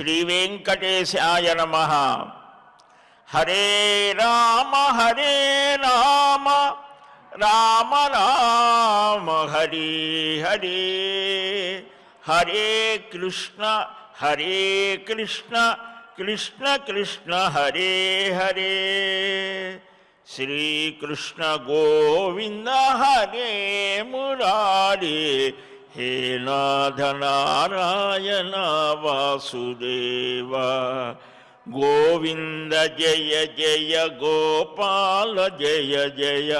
శ్రీవేంకటేశాయ నమః. హరే రామ హరే రామ రామ రామ హరే హరే, హరే కృష్ణ కృష్ణ కృష్ణ హరే హరే, శ్రీకృష్ణ గోవింద హరే మురారే, హే నాథ నారాయణ వాసుదేవ, గోవింద జయ జయ గోపాల జయ జయ,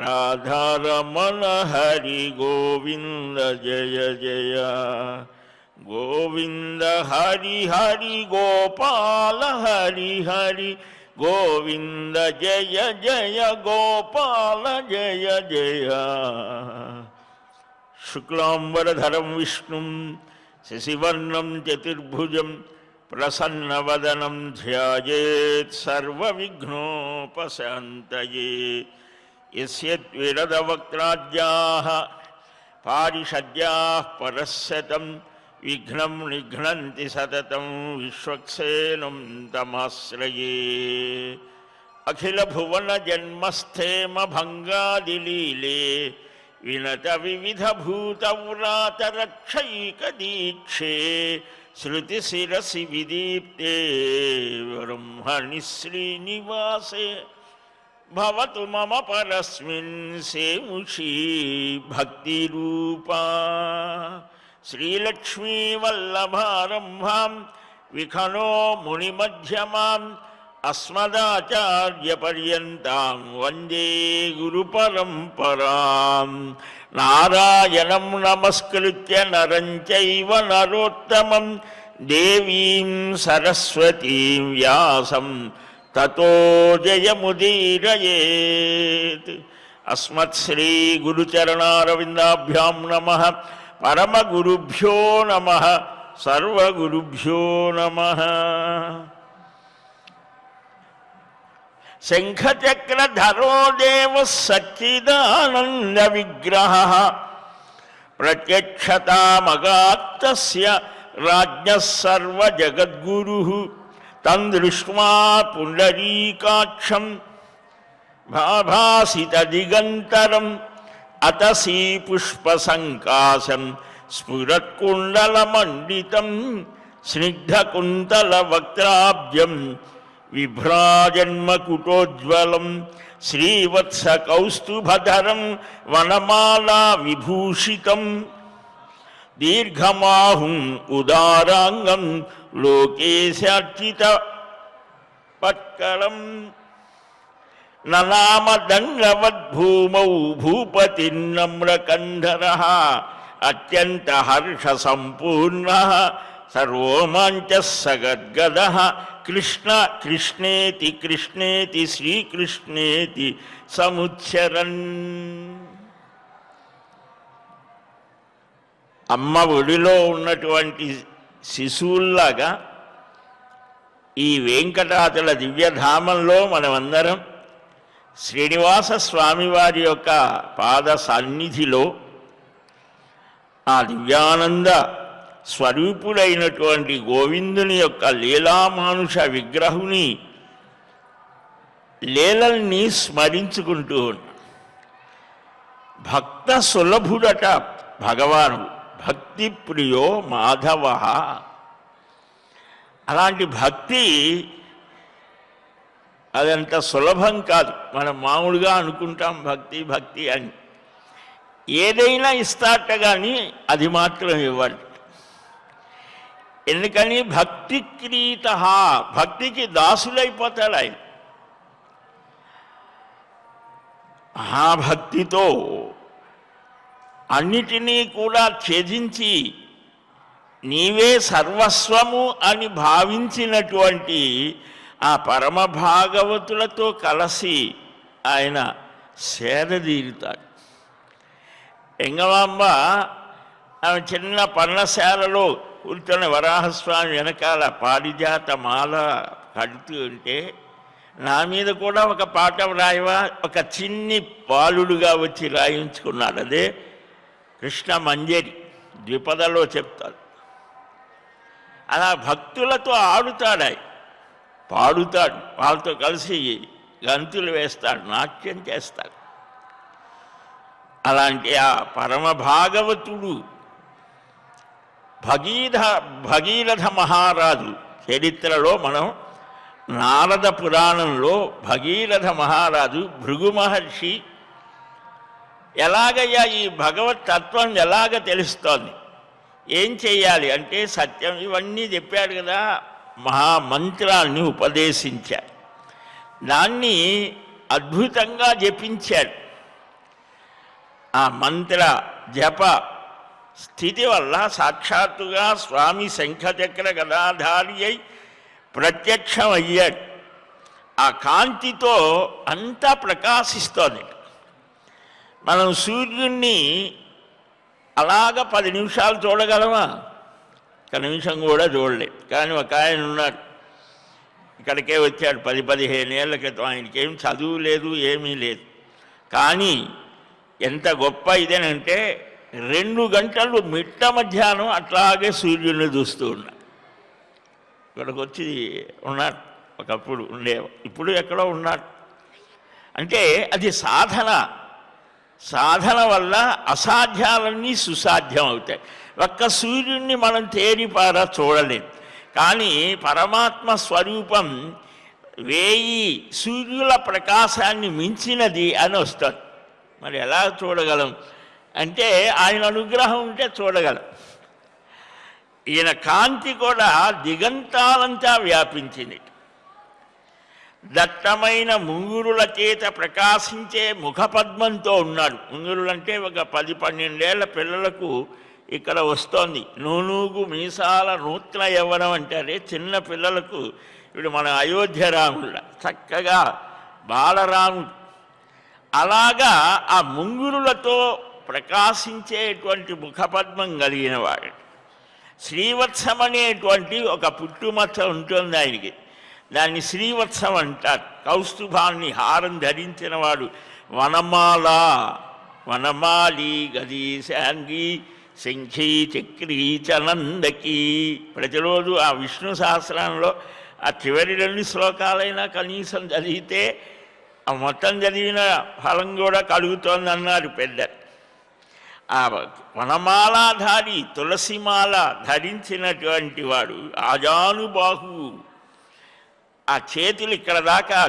రాధారమణ హరి గోవింద జయ జయ, గోవింద హరి హరి గోపాల హరి హరి, గోవింద జయ జయ గోపాల జయ జయ. శుక్లాంబరధరం విష్ణుం శశివర్ణం చతుర్భుజం, ప్రసన్నవదనం ధ్యాయేత్ సర్వవిఘ్నోపశాంతయే. యస్యద్విరదవక్త్రాద్యాః పారిషద్యాః పరస్యతం, విఘ్నం నిఘ్నంతి సతతం విశ్వక్సేనం తమాశ్రయే. అఖిల భువన జన్మస్థేమ భంగాదిలీలే, వినత వివిధ భూతవ్రాత రక్షైక దీక్షే, శృతి శిరసి విదీప్తే బ్రహ్మణి శ్రీనివాసే, భవతు మమ పరస్మిన్ సేముషీ భక్తిరూపా. శ్రీలక్ష్మీవల్లభారంభాం విఖనో మునిమధ్యమాం, అస్మదాచార్యపర్యంతాం వందే గురుపరంపరాం. నారాయణం నమస్కృత్య నరం చైవ నరోత్తమం, దేవీం సరస్వతీం వ్యాసం తతో జయముదీరయేత్. అస్మత్ శ్రీ గురుచరణారవిందాభ్యాం నమః. పరమగురుభ్యో నమః. సర్వగురుభ్యో నమః. శంఖచక్రధరో దేవ సచ్చిదానంద విగ్రహ, ప్రత్యక్షతామగాత్తస్య రాజ్ఞః సర్వజగద్గురుః. తం దృష్ట్వా పుండరీకాక్షం భాభాసితదిగంతరం, అతసీ పుష్పసంకాశం స్ఫురత్కుండలమండితం, స్నిగ్ధకుంతలవక్త్రాబ్జం విభ్రాజన్మకుటోజ్వలం, శ్రీవత్సకౌస్తుభధరం వనమాలా విభూషితం, దీర్ఘమాహుం ఉదారాంగం లోకేశార్చిత పట్కళం, ననామదండవద్భూమౌ భూపతిర్నమ్రకంధరః, అత్యంత హర్ష సంపూర్ణః సర్వోమాంచః సగద్గదః. కృష్ణ కృష్ణేతి కృష్ణేతి శ్రీకృష్ణేతి సముచ్చరన్. అమ్మ ఒడిలో ఉన్నటువంటి శిశువుల్లాగా ఈ వెంకటాచల దివ్యధామంలో మనమందరం శ్రీనివాస స్వామివారి యొక్క పాద సన్నిధిలో ఆ దివ్యానంద స్వరూపుడైనటువంటి గోవిందుని యొక్క లీలామానుష విగ్రహుని లీలల్ని స్మరించుకుంటూ ఉన్నాం. భక్త సులభుడట భగవాను, భక్తి ప్రియో మాధవ. అలాంటి భక్తి అదంత సులభం కాదు. మనం మామూలుగా అనుకుంటాం భక్తి భక్తి అని. ఏదైనా ఇస్తారట కానీ అది మాత్రం ఇవ్వాలి. ఎందుకని భక్తి క్రీత, భక్తికి దాసులైపోతాడు ఆయన. ఆ భక్తితో అన్నిటినీ కూడా త్యజించి నీవే సర్వస్వము అని భావించినటువంటి ఆ పరమ భాగవతులతో కలిసి ఆయన సేదదీరుతాడు. ఎంగమాంబ ఆమె చిన్న పర్ణశాలలో కూర్చొని వరాహస్వామి వెనకాల పారిజాత మాల కడుతూ ఉంటే, నా మీద కూడా ఒక పాట రాయవా, ఒక చిన్ని బాలుడుగా వచ్చి రాయించుకున్నాడు. అదే కృష్ణ మంజరి ద్విపదలో చెప్తారు. అలా భక్తులతో ఆడుతాడు, ఆయన పాడుతాడు, వాళ్ళతో కలిసి గంతులు వేస్తాడు, నాట్యం చేస్తాడు. అలాంటి ఆ పరమ భాగవతుడు భగీరథ మహారాజు చరిత్రలో మనం నారద పురాణంలో భగీరథ మహారాజు భృగు మహర్షి ఎలాగయ్యా ఈ భగవత్ తత్వం ఎలాగ తెలుస్తోంది, ఏం చేయాలి అంటే సత్యం ఇవన్నీ చెప్పాడు కదా, మహామంత్రాన్ని ఉపదేశించాడు, దాన్ని అద్భుతంగా జపించాడు. ఆ మంత్ర జప స్థితి వల్ల సాక్షాత్తుగా స్వామి శంఖచక్ర గదాధారి అయి ప్రత్యక్షమయ్యాడు. ఆ కాంతితో అంతా ప్రకాశిస్తోంది. మనం సూర్యుడిని అలాగ 10 నిమిషాలు చూడగలమా? ఒక నిమిషం కూడా చూడలేదు. కానీ ఒక ఆయన ఉన్నాడు, ఇక్కడికే వచ్చాడు 10-15 ఏళ్ల క్రితం. ఆయనకేం చదువు లేదు, ఏమీ లేదు. కానీ ఎంత గొప్ప ఇదేనంటే 2 గంటలు మిట్ట మధ్యాహ్నం అట్లాగే సూర్యుడిని చూస్తూ ఉన్నాడు. ఇక్కడికి వచ్చి ఉన్నాడు, ఒకప్పుడు ఉండేవా, ఇప్పుడు ఎక్కడో ఉన్నాడు. అంటే అది సాధన వల్ల అసాధ్యాలన్నీ సుసాధ్యం అవుతాయి. ఒక్క సూర్యుడిని మనం తేరిపారా చూడలేం, కానీ పరమాత్మ స్వరూపం 1000 సూర్యుల ప్రకాశాన్ని మించినది అని వస్తుంది. మరి ఎలా చూడగలం అంటే ఆయన అనుగ్రహం ఉంటే చూడగలం. ఈయన కాంతి కూడా దిగంతాలంతా వ్యాపించింది. దట్టమైన ముంగురుల చేత ప్రకాశించే ముఖపద్మంతో ఉన్నాడు. ముంగురులంటే ఒక 10-12 ఏళ్ల పిల్లలకు ఇక్కడ వస్తోంది. నూనూగు మీసాల నూత్న యవ్వనం అంటారే చిన్న పిల్లలకు. ఇప్పుడు మన అయోధ్య రాముళ్ళ చక్కగా బాలరాముడు అలాగా ఆ ముంగురులతో ప్రకాశించేటువంటి ముఖపద్మం కలిగిన వాడు. శ్రీవత్సం అనేటువంటి ఒక పుట్టుమచ్చ ఉంటుంది ఆయనకి, దాన్ని శ్రీవత్సం అంటారు. కౌస్తుభాన్ని హారం ధరించిన వాడు. వనమాలి గది శాంగి శంఖీ చక్రీ చనందకి. ప్రతిరోజు ఆ విష్ణు సహస్రంలో ఆ చివరి 2 శ్లోకాలైనా కనీసం చదివితే ఆ మొత్తం చదివిన ఫలం కూడా కలుగుతోంది అన్నారు పెద్ద. ఆ వనమాలాధారి తులసిమాల ధరించినటువంటి వాడు ఆజానుబాహు. ఆ చేతులు ఇక్కడ దాకా,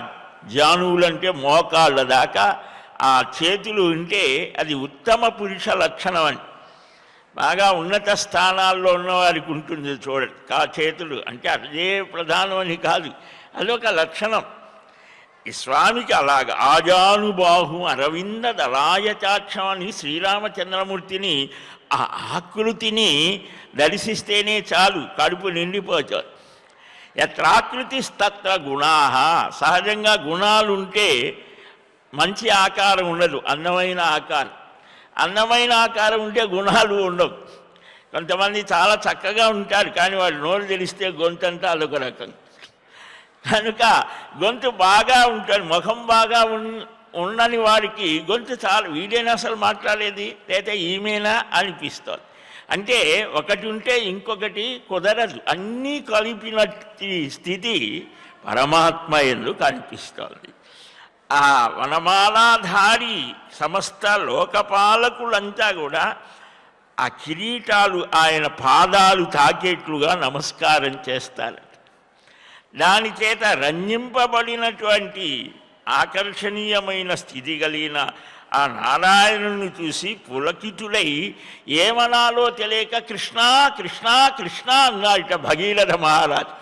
జానువులంటే మోకాళ్ళ దాకా ఆ చేతులు ఉంటే అది ఉత్తమ పురుష లక్షణం అని. బాగా ఉన్నత స్థానాల్లో ఉన్నవారికి ఉంటుంది చూడండి ఆ చేతులు. అంటే అదే ప్రధానం అని కాదు, అదొక లక్షణం. ఈ స్వామికి అలాగ ఆజానుబాహు అరవింద దళాయచాక్షం అని శ్రీరామచంద్రమూర్తిని ఆ ఆకృతిని దర్శిస్తేనే చాలు, కడుపు నిండిపోతుంది. యత్రాకృతిస్తత్ర గుణా. సహజంగా గుణాలుంటే మంచి ఆకారం ఉండదు, అందమైన ఆకారం. అందమైన ఆకారం ఉంటే గుణాలు ఉండవు. కొంతమంది చాలా చక్కగా ఉంటారు, కానీ వాళ్ళు నోరు తెలిస్తే గొంతంతా అదొక రకం. కనుక గొంతు బాగా ఉంటాడు, ముఖం బాగా ఉండని వారికి గొంతు చాలా, వీడైనా అసలు మాట్లాడేది లేదా ఈమెనా అనిపిస్తుంది. అంటే ఒకటి ఉంటే ఇంకొకటి కుదరదు, అన్నీ కలిపినట్టి స్థితి పరమాత్మ యందు కనిపిస్తోంది. ఆ వనమాలాధారి సమస్త లోకపాలకులంతా కూడా ఆ కిరీటాలు ఆయన పాదాలు తాకేట్లుగా నమస్కారం చేస్తారు. దాని చేత రంజింపబడినటువంటి ఆకర్షణీయమైన స్థితి కలిగిన ఆ నారాయణుని చూసి పులకితులై ఏమనాలో తెలియక కృష్ణ కృష్ణ కృష్ణ అన్నాడట భగీరథ మహారాజు.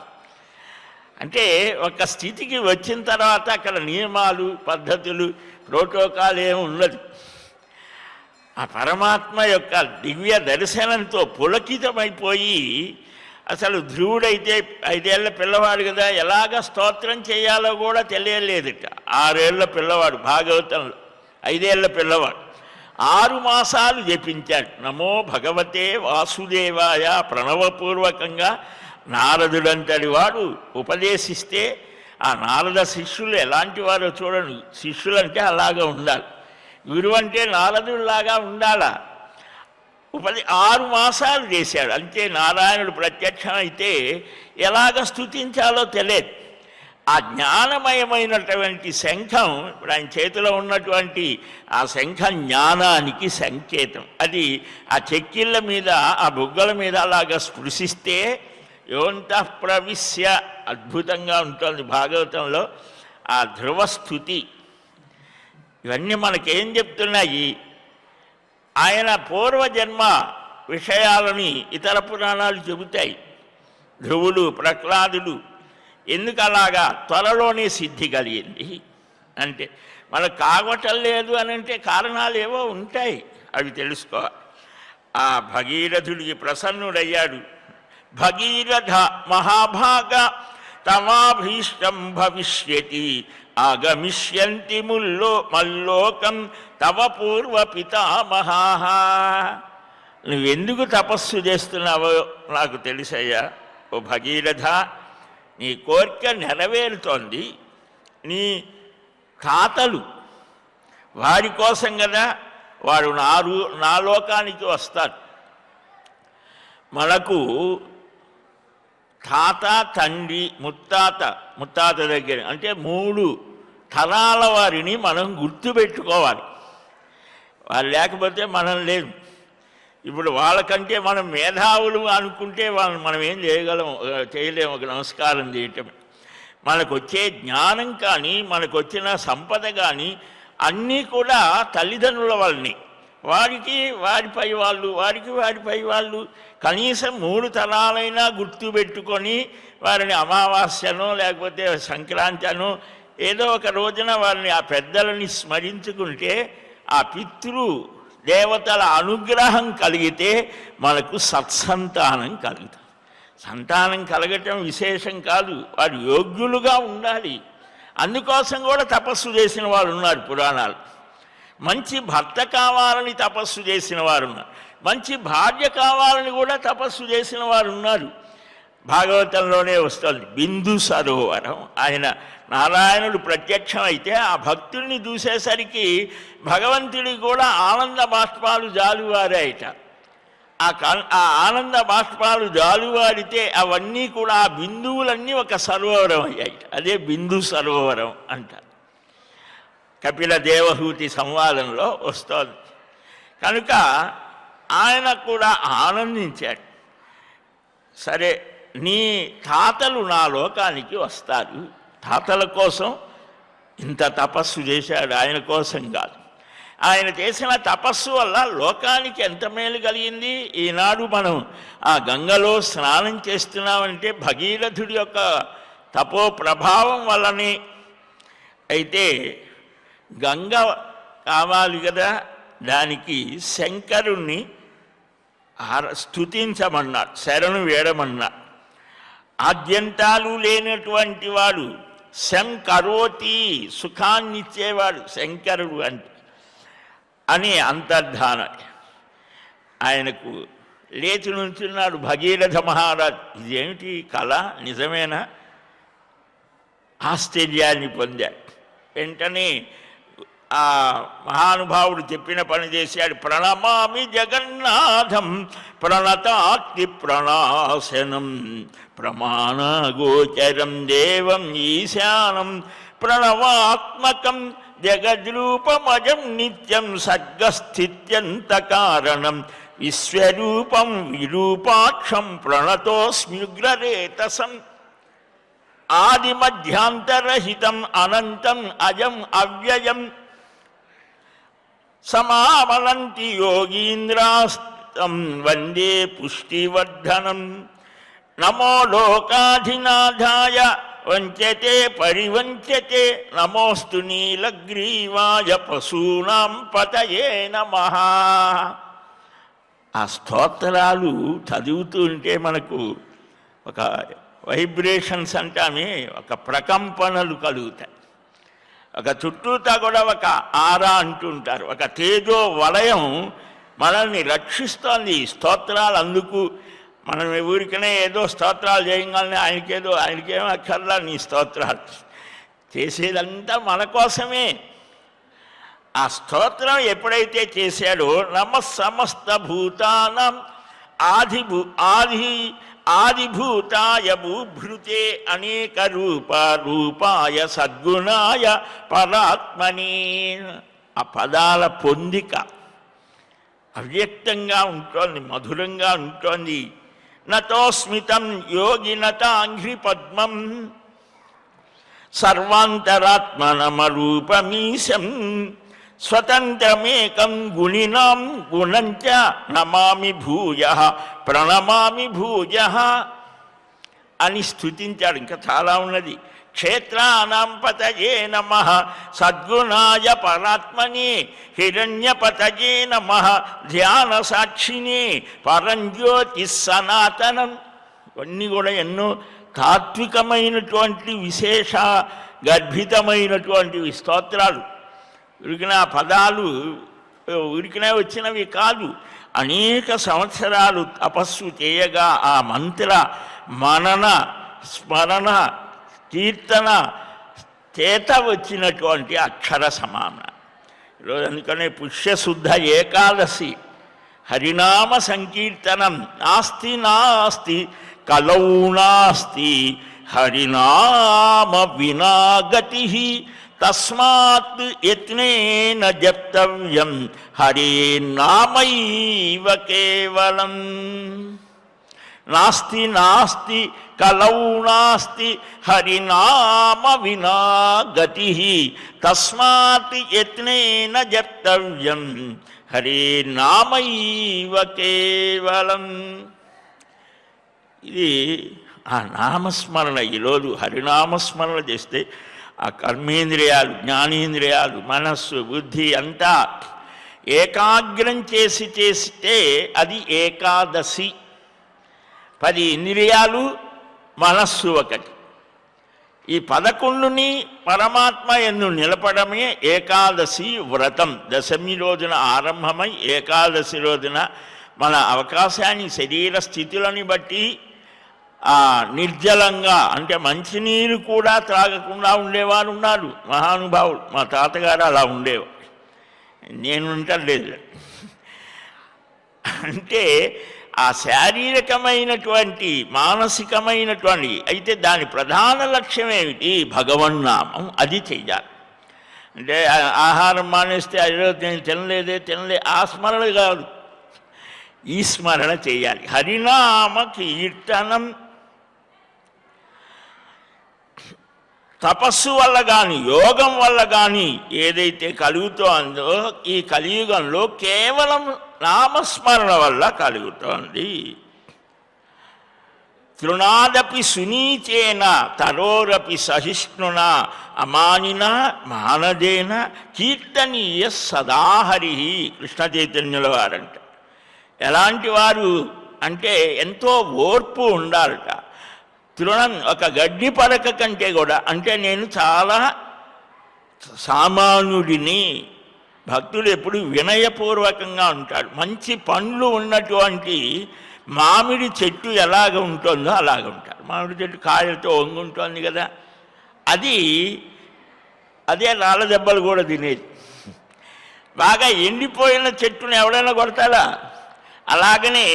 అంటే ఒక స్థితికి వచ్చిన తర్వాత అక్కడ నియమాలు పద్ధతులు ప్రోటోకాల్ ఏమి ఉండదు. ఆ పరమాత్మ యొక్క దివ్య దర్శనంతో పులకితమైపోయి అసలు ధ్రువుడైతే 5 ఏళ్ల పిల్లవాడు కదా, ఎలాగ స్తోత్రం చేయాలో కూడా తెలియలేదట. 6 ఏళ్ల పిల్లవాడు, భాగవతంలో 5 ఏళ్ల పిల్లవాడు 6 మాసాలు జపించాడు. నమో భగవతే వాసుదేవాయ ప్రణవపూర్వకంగా నారదుడంతటి వాడు ఉపదేశిస్తే ఆ నారద శిష్యులు ఎలాంటి వారో చూడండి. శిష్యులంటే అలాగా ఉండాలి, గురువు అంటే నారదుడిలాగా ఉండాలా. 6 మాసాలు చేశాడు. అంతే. నారాయణుడు ప్రత్యక్షం అయితే ఎలాగ స్తుతించాలో తెలియదు. ఆ జ్ఞానమయమైనటువంటి శంఖం, ఇప్పుడు ఆయన చేతిలో ఉన్నటువంటి ఆ శంఖం జ్ఞానానికి సంకేతం. అది ఆ చెక్కిళ్ళ మీద, ఆ బుగ్గల మీద అలాగా స్పృశిస్తే యోంతః ప్రవిశ్య అద్భుతంగా ఉంటుంది భాగవతంలో ఆ ధ్రువస్థుతి. ఇవన్నీ మనకేం చెప్తున్నాయి? ఆయన పూర్వజన్మ విషయాలని ఇతర పురాణాలు చెబుతాయి. ధ్రువుడు, ప్రహ్లాదుడు ఎందుకు అలాగా త్వరలోనే సిద్ధి కలిగింది అంటే మనకు కావటం లేదు అని అంటే కారణాలు ఏవో ఉంటాయి, అవి తెలుసుకోవాలి. ఆ భగీరథుడికి ప్రసన్నుడయ్యాడు. భగీరథ మహాభాగ తమాభీష్టం భవిష్యతి ఆగమిష్యంతి మల్లోకం తవ పూర్వ పితామహాః. నువ్వెందుకు తపస్సు చేస్తున్నావో నాకు తెలుసయ్యా. ఓ భగీరథ, నీ కోరిక నెరవేరుతోంది. నీ తాతలు వారి కోసం కదా వారు నా లోకానికి వస్తారు. మనకు తాత, తండ్రి, ముత్తాత దగ్గర అంటే 3 తరాల వారిని మనం గుర్తుపెట్టుకోవాలి. వాళ్ళు లేకపోతే మనం లేదు. ఇప్పుడు వాళ్ళకంటే మనం మేధావులు అనుకుంటే వాళ్ళని మనం ఏం చేయలేము. ఒక నమస్కారం చేయటం. మనకు వచ్చే జ్ఞానం కానీ, మనకు వచ్చిన సంపద కానీ అన్నీ కూడా తల్లిదండ్రుల వల్లనే. వారికి వారిపై వాళ్ళు కనీసం 3 తరాలైనా గుర్తుపెట్టుకొని వారిని అమావాస్యనో లేకపోతే సంక్రాంతినో ఏదో ఒక రోజున వారిని, ఆ పెద్దలని స్మరించుకుంటే ఆ దేవతల అనుగ్రహం కలిగితే మనకు సత్సంతానం కలుగుతుంది. సంతానం కలగటం విశేషం కాదు, వారు యోగ్యులుగా ఉండాలి. అందుకోసం కూడా తపస్సు చేసిన వారు ఉన్నారు పురాణాలు. మంచి భర్త కావాలని తపస్సు చేసిన వారు ఉన్నారు. మంచి భార్య కావాలని కూడా తపస్సు చేసిన వారు ఉన్నారు. భాగవతంలోనే వస్తుంది బిందు సరోవరం. ఆయన నారాయణుడు ప్రత్యక్షం అయితే ఆ భక్తుడిని చూసేసరికి భగవంతుడికి కూడా ఆనంద బాష్పాలు జాలువారాయిట. ఆ ఆనంద బాష్పాలు జాలువారితే అవన్నీ కూడా ఆ బిందువులన్నీ ఒక సరోవరం అయ్యాయి. అదే బిందు సరోవరం అంటారు. కపిల దేవహూతి సంవాదంలో వస్తోంది. కనుక ఆయన కూడా ఆనందించాడు. సరే, నీ తాతలు నా లోకానికి వస్తారు. తాతల కోసం ఇంత తపస్సు చేశాడు, ఆయన కోసం కాదు. ఆయన చేసిన తపస్సు వల్ల లోకానికి ఎంత మేలు కలిగింది. ఈనాడు మనం ఆ గంగలో స్నానం చేస్తున్నామంటే భగీరథుడి యొక్క తపో ప్రభావం వల్లనే. అయితే గంగ కావాలి కదా, దానికి శంకరుణ్ణి స్తుతించమన్నాడు, శరణు వేడమన్నాడు. ఆద్యంతాలు లేనటువంటి వాడు శంకరోతి, సుఖాన్నిచ్చేవాడు శంకరుడు అని అంతర్ధానం. ఆయనకు లేచి నుంచున్నాడు భగీరథ మహారాజు. ఇదేమిటి కళ, నిజమేనా? ఆశ్చర్యాన్ని పొందాడు. వెంటనే ఆ మహానుభావుడు చెప్పిన పని చేశాడు. ప్రణమామి జగన్నాథం ప్రణతాక్తి ప్రణాశనం ప్రమాణగోచరం దేవం ఈశానం ప్రణవాత్మకం జగద్రూపమజం నిత్యం సర్గస్థిత్యంత కారణం విశ్వరూపం విరూపాక్షం ప్రణతోస్మ్యుగ్రరేతసం ఆదిమధ్యాంతరహితం అనంతం అజం అవ్యయం సమామలంతి యోగీంద్రాస్తం వందే పుష్టివర్ధనం నమో లోకాధినాథాయ వంచతే పరివంచతే నమోస్తు నీలగ్రీవాయ పశూనాం పతయే నమః. ఆ స్తోత్రాలు చదువుతూ ఉంటే మనకు ఒక వైబ్రేషన్స్ అంటామే, ఒక ప్రకంపనలు కలుగుతాయి. ఒక చుట్టూతా కూడా ఒక ఆరా అంటుంటారు, ఒక తేజో వలయం మనల్ని రక్షిస్తోంది. స్తోత్రాలు అందుకు మనం ఊరికనే ఏదో స్తోత్రాలు చేయగానే ఆయనకేమో అక్కర్లా నీ స్తోత్రాలు చేసేదంతా మన కోసమే. ఆ స్తోత్రం ఎప్పుడైతే చేశాడో నమ సమస్త భూతానం ఆదిభూతాయ భూభృతే అనేక రూపాయ సద్గుణాయ పరాత్మనే. ఆ పదాల పొందిక అవ్యక్తంగా ఉంటోంది, మధురంగా ఉంటోంది. నతోస్మితం యోగినతాంఘ్రి పద్మం సర్వాంతరాత్మనమరూపమీశం స్వతంత్రమేకం గుణినాం గుణంచ నమామి భూయః ప్రణమామి భూయః అని స్తుతించాడు. ఇంకా చాలా ఉన్నది. క్షేత్రానాం పతయే నమః సద్గుణాయ పరాత్మనే హిరణ్యపతయే నమః ధ్యాన సాక్షినే పరంజ్యోతి సనాతనం. ఇవన్నీ కూడా ఎన్నో తాత్వికమైనటువంటి విశేష గర్భితమైనటువంటి స్తోత్రాలు. ఉరికిన పదాలు ఉరికినే వచ్చినవి కాదు. అనేక సంవత్సరాలు తపస్సు చేయగా ఆ మంత్ర మనన స్మరణ కీర్తన చేత వచ్చినటువంటి అక్షర సమాన. ఈరోజు అందుకనే పుష్యశుద్ధ ఏకాదశి హరినామ సంకీర్తనం నాస్తి కలౌ నాస్తి హరినామ వినాగతి తస్మాత్ యత్నేన జప్తవ్యం హరే నామైవ కేవలం. నాస్తి కలౌ నాస్తి హరినామ వినాగతి తస్మాత్ యత్నేన జప్తవ్యం హరే నామైవ కేవలం. ఇది ఆ నామస్మరణ. ఈరోజు హరినామస్మరణ చేస్తే ఆ కర్మేంద్రియాలు, జ్ఞానేంద్రియాలు, మనస్సు, బుద్ధి అంతా ఏకాగ్రం చేస్తే అది ఏకాదశి. 10 ఇంద్రియాలు, మనస్సు ఒకటి. ఈ 11ని పరమాత్మ యందు నిలపడమే ఏకాదశి వ్రతం. దశమి రోజున ఆరంభమై ఏకాదశి రోజున మన అవకాశాన్ని, శరీర స్థితులని బట్టి నిర్జలంగా అంటే మంచినీరు కూడా త్రాగకుండా ఉండేవారు ఉన్నారు మహానుభావులు. మా తాతగారు అలా ఉండేవారు, నేను ఉండలేదు. అంటే ఆ శారీరకమైనటువంటి మానసికమైనటువంటి అయితే దాని ప్రధాన లక్ష్యం ఏమిటి? భగవన్నామం. అది చెయ్యాలి. అంటే ఆహారం మానేస్తే అయ్యో నేను తినలే ఆ స్మరణ కాదు, ఈ స్మరణ చేయాలి. హరినామ కీర్తనం తపస్సు వల్ల కానీ యోగం వల్ల కానీ ఏదైతే కలుగుతోందో ఈ కలియుగంలో కేవలం నామస్మరణ వల్ల కలుగుతోంది. తృణాదపి సునీచేన తరోరపి సహిష్ణున అమానిన మానదేన కీర్తనీయ సదాహరి. కృష్ణ చైతన్యుల వారంట. ఎలాంటి వారు అంటే ఎంతో ఓర్పు ఉండాలట. తృణం ఒక గడ్డి పడక కంటే కూడా, అంటే నేను చాలా సామాన్యుడిని. భక్తుడు ఎప్పుడు వినయపూర్వకంగా ఉంటాడు. మంచి పండ్లు ఉన్నటువంటి మామిడి చెట్టు ఎలాగ ఉంటుందో అలాగ ఉంటాడు. మామిడి చెట్టు కాయలతో వంగుంటుంది కదా, అదే రాళ్ళ దెబ్బలు కూడా తినేది. బాగా ఎండిపోయిన చెట్టుని ఎవడైనా కొడతాడా? అలాగనే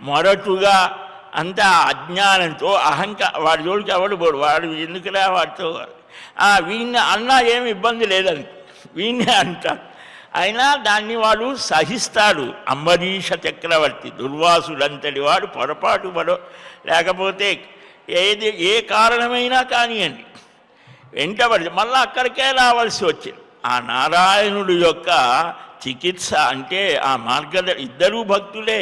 మొరటుగా అంతా అజ్ఞానంతో వాడి జోడికి ఎవడు పోడు. వాడు ఎందుకురా వాడితో వీడిని అన్నా ఏమి ఇబ్బంది లేదని వీడినే అంటాడు. అయినా దాన్ని వాడు సహిస్తాడు. అంబరీష చక్రవర్తి, దుర్వాసుడంతటి వాడు పొరపాటు లేకపోతే ఏ కారణమైనా కానివ్వండి వెంటబడి మళ్ళీ అక్కడికే రావాల్సి వచ్చింది. ఆ నారాయణుడు యొక్క చికిత్స అంటే ఆ ఇద్దరూ భక్తులే.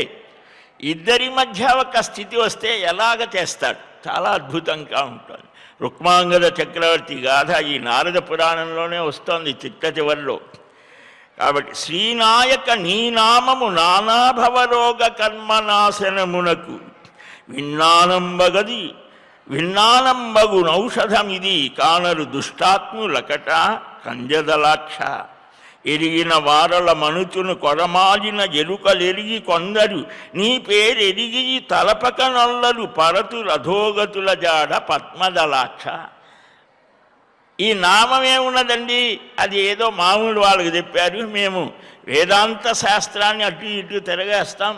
ఇద్దరి మధ్య ఒక స్థితి వస్తే ఎలాగ చేస్తాడు? చాలా అద్భుతంగా ఉంటుంది. రుక్మాంగద చక్రవర్తి గాథ ఈ నారద పురాణంలోనే వస్తుంది చిట్ట చివరిలో. కాబట్టి శ్రీనాయక నీ నామము నానాభవరోగ కర్మనాశనమునకు విన్నానంబగు నౌషధమిది కానరు దుష్టాత్ములకట కంజదలాక్ష. ఎరిగిన వారల మనుచును కొరమాలిన ఎరుకలెరిగి కొందరు నీ పేరెరిగి తలపక నొల్లరు పరతు రథోగతుల జాడ పద్మదలాక్ష. ఈ నామమే ఉన్నదండి, అది ఏదో మామూలు వాళ్ళకి చెప్పారు, మేము వేదాంత శాస్త్రాన్ని అటు ఇటు తిరగేస్తాం,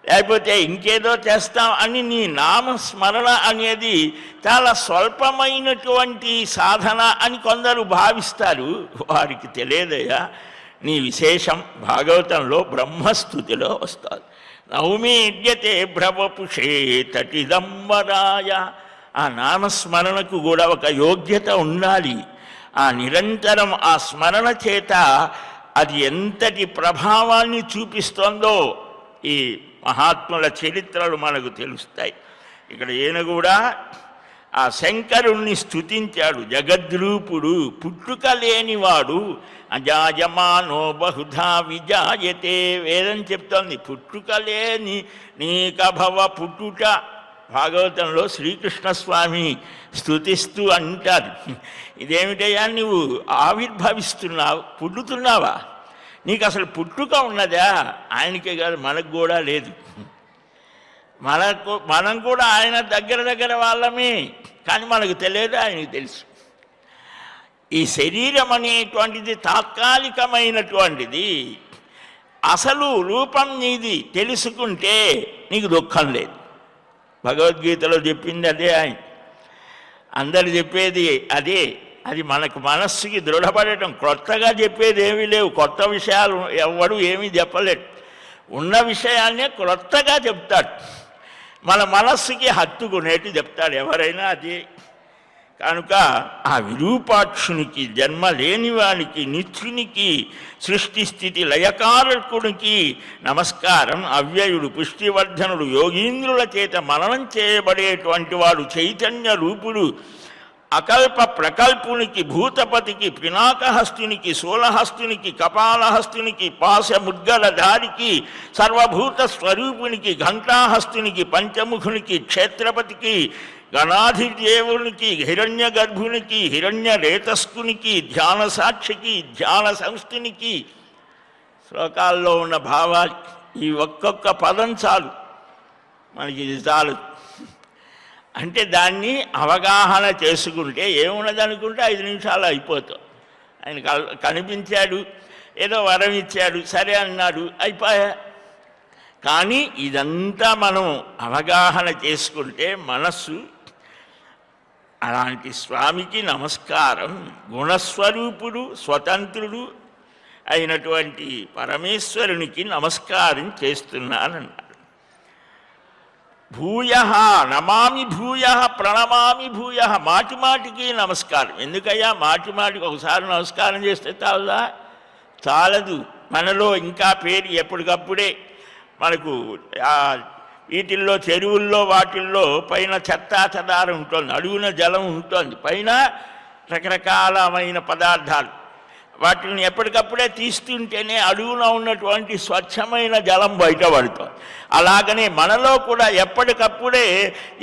లేకపోతే ఇంకేదో చేస్తాం అని నీ నామస్మరణ అనేది చాలా స్వల్పమైనటువంటి సాధన అని కొందరు భావిస్తారు. వారికి తెలియదయ్యా, నీ విశేషం భాగవతంలో బ్రహ్మస్థుతిలో వస్తుంది. నవమి ఇడ్యతే భ్రవపుషే తటిదంబరాయ. ఆ నామస్మరణకు కూడా ఒక యోగ్యత ఉండాలి. ఆ నిరంతరం ఆ స్మరణ చేత అది ఎంతటి ప్రభావాన్ని చూపిస్తోందో ఈ మహాత్ముల చరిత్రలు మనకు తెలుస్తాయి. ఇక్కడ ఈయన కూడా ఆ శంకరుణ్ణి స్తుతించాడు. జగద్రూపుడు, పుట్టుక లేనివాడు, అజాయమానో బహుధా విజాయతే. వేదం చెప్తోంది పుట్టుక లేని నీకభవ పుట్టుట. భాగవతంలో శ్రీకృష్ణస్వామి స్తుతిస్తూ అంటారు, ఇదేమిటయ్యా నువ్వు ఆవిర్భవిస్తున్నావు, పుట్టుతున్నావా? నీకు అసలు పుట్టుక ఉన్నదా? ఆయనకే కాదు, మనకు కూడా లేదు. మనం కూడా ఆయన దగ్గర వాళ్ళమే, కానీ మనకు తెలియదు, ఆయనకు తెలుసు. ఈ శరీరం అనేటువంటిది తాత్కాలికమైనటువంటిది. అసలు రూపం నీది తెలుసుకుంటే నీకు దుఃఖం లేదు. భగవద్గీతలో చెప్పింది అదే, ఆయన అందరు చెప్పేది అదే. అది మనకు మనస్సుకి దృఢపడటం. కొత్తగా చెప్పేది ఏమీ లేవు, కొత్త విషయాలు ఎవడు ఏమీ చెప్పలేడు. ఉన్న విషయాన్నే కొత్తగా చెప్తాడు, మన మనస్సుకి హత్తుకునేటి చెప్తాడు ఎవరైనా అదే. కనుక ఆ విరూపాక్షునికి, జన్మ లేనివానికి, నిత్యునికి, సృష్టి స్థితి లయకారకునికి నమస్కారం. అవ్యయుడు, పుష్టివర్ధనుడు, యోగీంద్రుల చేత మననం చేయబడేటువంటి వాడు, చైతన్య రూపుడు, అకల్ప ప్రకల్పునికి, భూతపతికి, పినాకహస్తునికి, శూలహస్తునికి, కపాలహస్తునికి, పాశముద్గలధారికి, సర్వభూత స్వరూపునికి, ఘంటాహస్తునికి, పంచముఖునికి, క్షేత్రపతికి, గణాధిదేవునికి, హిరణ్య గర్భునికి, హిరణ్య రేతస్కునికి, ధ్యాన సాక్షికి, ధ్యాన సంస్థునికి. శ్లోకాల్లో ఉన్న భావాలు ఈ ఒక్కొక్క పదం చాలు మనకి, ఇది చాలు. అంటే దాన్ని అవగాహన చేసుకుంటే ఏమున్నది అనుకుంటే 5 నిమిషాలు అయిపోతాం. ఆయన కనిపించాడు, ఏదో వరం ఇచ్చాడు, సరే అన్నాడు, అయిపోయా. కానీ ఇదంతా మనం అవగాహన చేసుకుంటే మనస్సు అలాంటి స్వామికి నమస్కారం. గుణస్వరూపుడు, స్వతంత్రుడు అయినటువంటి పరమేశ్వరునికి నమస్కారం చేస్తున్నానన్నాడు. భూయ నమామి భూయ ప్రణమామి భూయ. మాటి మాటికి నమస్కారం. ఎందుకయ్యా మాటి మాటికి ఒకసారి నమస్కారం చేస్తే చాలదా? చాలదు. మనలో ఇంకా పేరు ఎప్పటికప్పుడే మనకు వీటిల్లో, చెరువుల్లో, వాటిల్లో పైన చెత్తా చెదారం ఉంటుంది, అడుగున జలం ఉంటుంది, పైన రకరకాలమైన పదార్థాలు. వాటిని ఎప్పటికప్పుడే తీస్తుంటేనే అడుగున ఉన్నటువంటి స్వచ్ఛమైన జలం బయటపడుతుంది. అలాగనే మనలో కూడా ఎప్పటికప్పుడే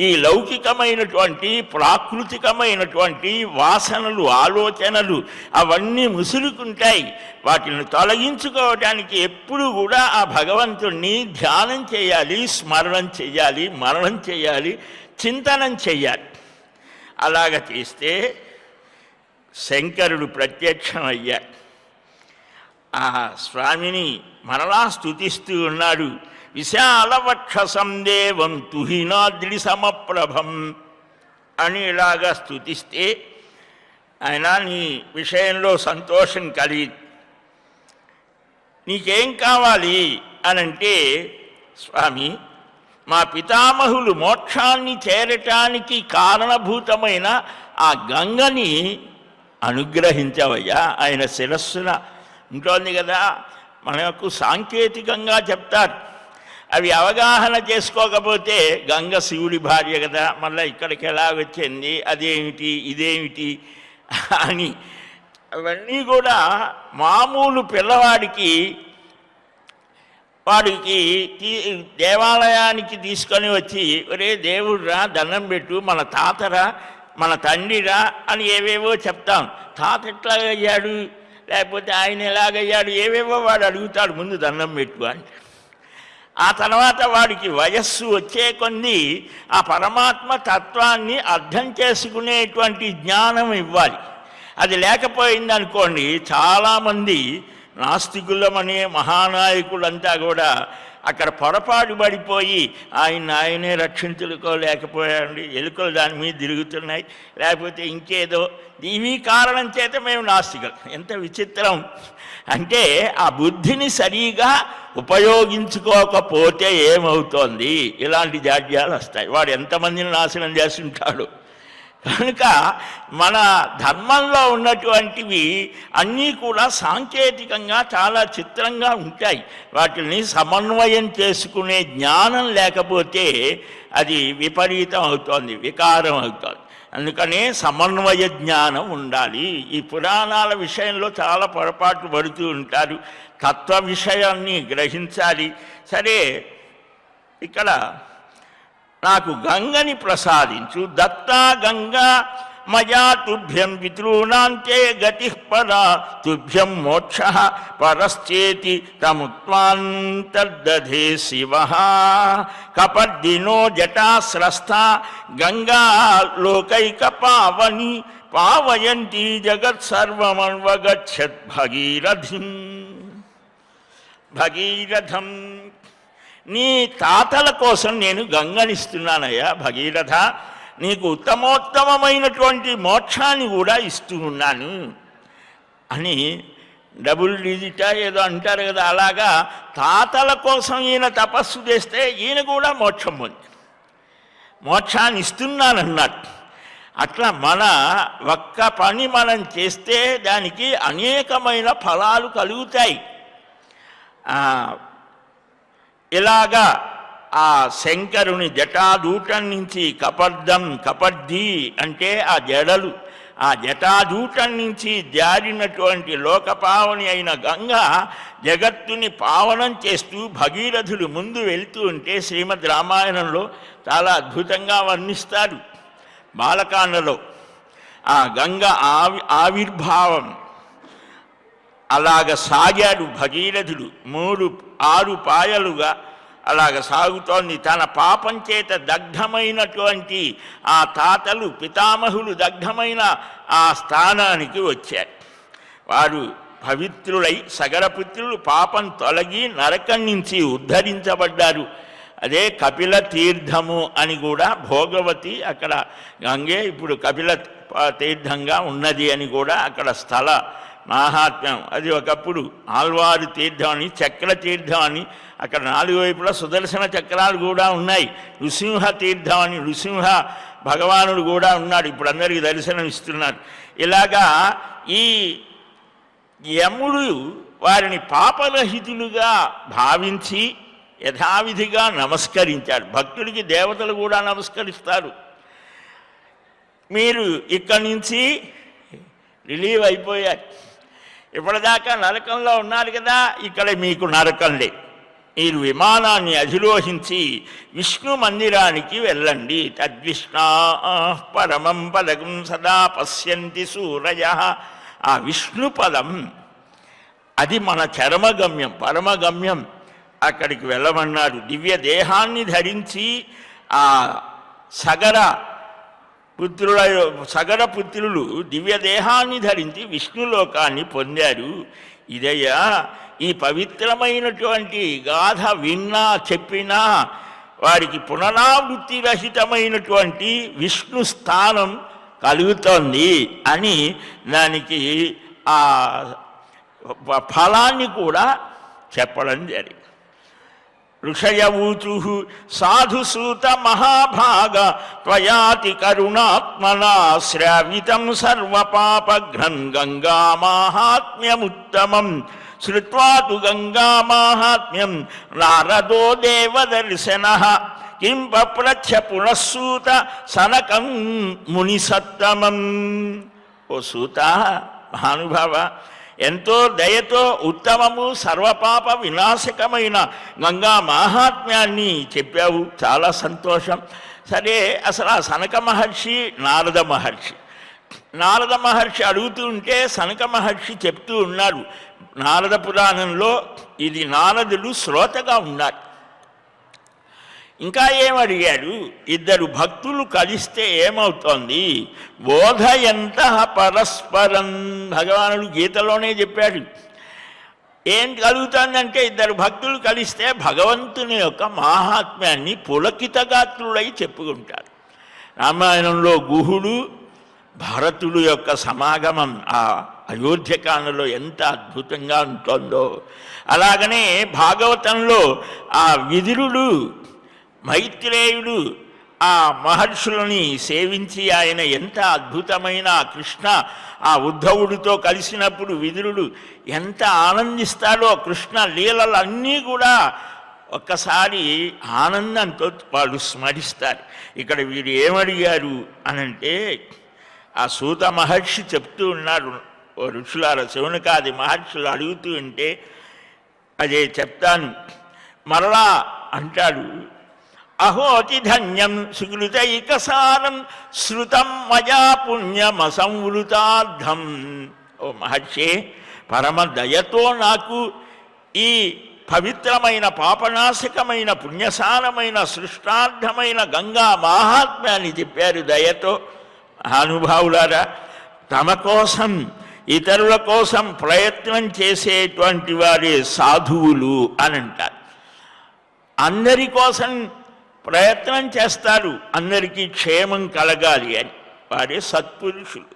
ఈ లౌకికమైనటువంటి, ప్రాకృతికమైనటువంటి వాసనలు, ఆలోచనలు అవన్నీ ముసురుకుంటాయి. వాటిని తొలగించుకోవడానికి ఎప్పుడు కూడా ఆ భగవంతుణ్ణి ధ్యానం చేయాలి, స్మరణం చేయాలి, మననం చేయాలి, చింతనం చేయాలి. అలాగ చేస్తే శంకరుడు ప్రత్యక్షమయ్యాడు. ఆ స్వామిని మరలా స్తుతిస్తూ ఉన్నాడు. విశాలవక్షసం దేవం తుహినాద్రి సమప్రభం అని ఇలాగా స్తుతిస్తే ఆయన నీ విషయంలో సంతోషం కలిగి, నీకేం కావాలి అనంటే, స్వామి మా పితామహులు మోక్షాన్ని చేరటానికి కారణభూతమైన ఆ గంగని అనుగ్రహించవయ్యా. ఆయన శిరస్సున ఉంటుంది కదా, మనకు సాంకేతికంగా చెప్తారు. అవి అవగాహన చేసుకోకపోతే గంగ శివుడి భార్య కదా, మళ్ళీ ఇక్కడికి ఎలా వచ్చింది, అదేమిటి ఇదేమిటి అని అవన్నీ కూడా మామూలు పిల్లవాడికి దేవాలయానికి తీసుకొని వచ్చి, ఒరే దేవుడురా దండం పెట్టు, మన తాతరా మన తండ్రిరా అని ఏవేవో చెప్తాం. తాత ఎట్లాగయ్యాడు, లేకపోతే ఆయన ఎలాగయ్యాడు, ఏవేవో వాడు అడుగుతాడు, ముందు దండం పెట్టు అని. ఆ తర్వాత వాడికి వయస్సు వచ్చే కొద్దీ ఆ పరమాత్మ తత్వాన్ని అర్థం చేసుకునేటువంటి జ్ఞానం ఇవ్వాలి. అది లేకపోయింది అనుకోండి, చాలామంది నాస్తికులమనే మహానాయకులంతా కూడా అక్కడ పొరపాటు పడిపోయి ఆయనే రక్షించుకోలేకపోయాయండి, ఎలుకలు దాని మీద తిరుగుతున్నాయి, లేకపోతే ఇంకేదో ఇవి కారణం చేత మేము నాస్తికులు. ఎంత విచిత్రం అంటే ఆ బుద్ధిని సరిగా ఉపయోగించుకోకపోతే ఏమవుతోంది, ఇలాంటి జాడ్యాలు వస్తాయి. వాడు ఎంతమందిని నాశనం చేస్తుంటాడు. కనుక మన ధర్మంలో ఉన్నటువంటివి అన్నీ కూడా సాంకేతికంగా చాలా చిత్రంగా ఉంటాయి. వాటిని సమన్వయం చేసుకునే జ్ఞానం లేకపోతే అది విపరీతం అవుతోంది, వికారం అవుతోంది. అందుకనే సమన్వయ జ్ఞానం ఉండాలి. ఈ పురాణాల విషయంలో చాలా పొరపాట్లు పడుతూ ఉంటారు, తత్వ విషయాన్ని గ్రహించాలి. సరే, ఇక్కడ నాకు గంగని ప్రసాదించు, దత్తా గంగా మయా తుభ్యం పితॄణాంతే గతి పరా తుభ్యం మోక్ష పరశ్చేతి తముక్వాంతర్దధే శివ. కపర్దినో జటాస్రస్థ గంగా లోకైక పావని పావయంతి జగత్సర్వమన్వగచ్చత్ భగీరథిం. భగీరథం, నీ తాతల కోసం నేను గంగనిస్తున్నానయ్యా భగీరథ, నీకు ఉత్తమోత్తమైనటువంటి మోక్షాన్ని కూడా ఇస్తూ ఉన్నాను అని డబుల్ డిజిటా ఏదో అంటారు కదా, అలాగా తాతల కోసం ఈయన తపస్సు చేస్తే ఈయన కూడా మోక్షం పొంది మోక్షాన్ని ఇస్తున్నానన్నట్టు. అట్లా మన ఒక్క పని మనం చేస్తే దానికి అనేకమైన ఫలాలు కలుగుతాయి. ఇలాగా ఆ శంకరుని జటాదూటం నుంచి కపర్ది అంటే ఆ జడలు, ఆ జటాదూటం నుంచి జారినటువంటి లోకపావని అయిన గంగ జగత్తుని పావనం చేస్తూ భగీరథులు ముందు వెళ్తూ ఉంటే శ్రీమద్ రామాయణంలో చాలా అద్భుతంగా వర్ణిస్తారు. బాలకాండలో ఆ గంగ ఆవిర్భావం అలాగ సాగాడు భగీరథుడు, 6 పాయలుగా అలాగ సాగుతోంది. తన పాపం చేత దగ్ధమైనటువంటి ఆ తాతలు పితామహులు దగ్ధమైన ఆ స్థానానికి వచ్చారు. వారు పవిత్రులై సగరపుత్రులు పాపం తొలగి నరకం నుంచి ఉద్ధరించబడ్డారు. అదే కపిల తీర్థము అని కూడా భోగవతి అక్కడ గంగే ఇప్పుడు కపిల తీర్థంగా ఉన్నది అని కూడా అక్కడ స్థల మాహాత్మ్యం. అది ఒకప్పుడు ఆల్వారు తీర్థం అని, చక్ర తీర్థం అని, అక్కడ 4 వైపులా సుదర్శన చక్రాలు కూడా ఉన్నాయి. నృసింహ తీర్థం అని, నృసింహ భగవానుడు కూడా ఉన్నాడు, ఇప్పుడు అందరికీ దర్శనం ఇస్తున్నారు. ఇలాగా ఈ యముడు వారిని పాపరహితులుగా భావించి యథావిధిగా నమస్కరించాడు. భక్తుడికి దేవతలు కూడా నమస్కరిస్తారు. మీరు ఇక్కడి నుంచి రిలీవ్ అయిపోయారు, ఇప్పటిదాకా నరకంలో ఉన్నారు కదా, ఇక్కడ మీకు నరకం లేదు. మీరు విమానాన్ని అధిరోహించి విష్ణు మందిరానికి వెళ్ళండి. తద్విష్ణా పరమం పదకం సదా పశ్యంతి సూరయ. ఆ విష్ణు పదం అది మన చరమగమ్యం, పరమగమ్యం. అక్కడికి వెళ్ళమన్నారు. దివ్య దేహాన్ని ధరించి ఆ సగర పుత్రులు దివ్య దేహాన్ని ధరించి విష్ణులోకాన్ని పొందారు. ఇదయ్యా ఈ పవిత్రమైనటువంటి గాథ విన్నా చెప్పినా వారికి పునరావృత్తి రహితమైనటువంటి విష్ణు స్థానం కలుగుతోంది అని దానికి ఆ ఫలాన్ని కూడా చెప్పడం జరిగింది. ఋషయవూచు సాధుసూత మహాభాగ త్వయాతి కరుణాత్మనా శ్రావితం సర్వపాపఘ్నం గంగా మాహాత్మ్యముత్తమం. శ్రుత్వా తు గంగా మాహాత్మ్యం నారదో దేవదర్శనః కిం పప్రచ్ఛ పునఃసూత సనకం మునిసత్తమం. ఓ సూత మహానుభావ, ఎంతో దయతో ఉత్తమము సర్వపాప వినాశకమైన గంగా మహాత్మ్యాన్ని చెప్పావు, చాలా సంతోషం. సరే, అసలు ఆ సనక మహర్షి నారద మహర్షి అడుగుతూ ఉంటే సనక మహర్షి చెప్తూ ఉన్నారు. నారద పురాణంలో ఇది నారదుడు శ్రోతగా ఉన్నారు. ఇంకా ఏమడిగాడు, ఇద్దరు భక్తులు కలిస్తే ఏమవుతోంది, బోధయంత పరస్పరం. భగవానుడు గీతలోనే చెప్పాడు. ఏం కలుగుతుందంటే ఇద్దరు భక్తులు కలిస్తే భగవంతుని యొక్క మాహాత్మ్యాన్ని పులకితగాత్రులై చెప్పుకుంటారు. రామాయణంలో గుహుడు భరతుడు యొక్క సమాగమం ఆ అయోధ్యకాండలో ఎంత అద్భుతంగా ఉంటుందో, అలాగనే భాగవతంలో ఆ విదురుడు మైత్రేయుడు ఆ మహర్షులని సేవించి ఆయన ఎంత అద్భుతమైన కృష్ణ ఆ ఉద్ధవుడితో కలిసినప్పుడు విదురుడు ఎంత ఆనందిస్తాడో, కృష్ణ లీలలన్నీ కూడా ఒక్కసారి ఆనందంతో వాళ్ళు స్మరిస్తారు. ఇక్కడ వీరు ఏమడిగారు అనంటే, ఆ సూత మహర్షి చెప్తూ ఉన్నాడు, ఓ ఋషులార శౌనకాది మహర్షులు అడుగుతూ ఉంటే అదే చెప్తాను. మరలా అంటాడు, అహోతి ధన్యం సుకృతైకసారం శృతం మయా పుణ్యమసంవృతార్థం. ఓ మహర్షి, పరమ దయతో నాకు ఈ పవిత్రమైన పాపనాశకమైన పుణ్యసారమైన సృష్టార్థమైన గంగా మహాత్మ్యాన్ని చెప్పారు దయతో. మహానుభావులారా, తమ కోసం ఇతరుల కోసం ప్రయత్నం చేసేటువంటి వారే సాధువులు అని అంటారు. అందరి కోసం ప్రయత్నం చేస్తారు, అందరికీ క్షేమం కలగాలి అని, వారే సత్పురుషులు.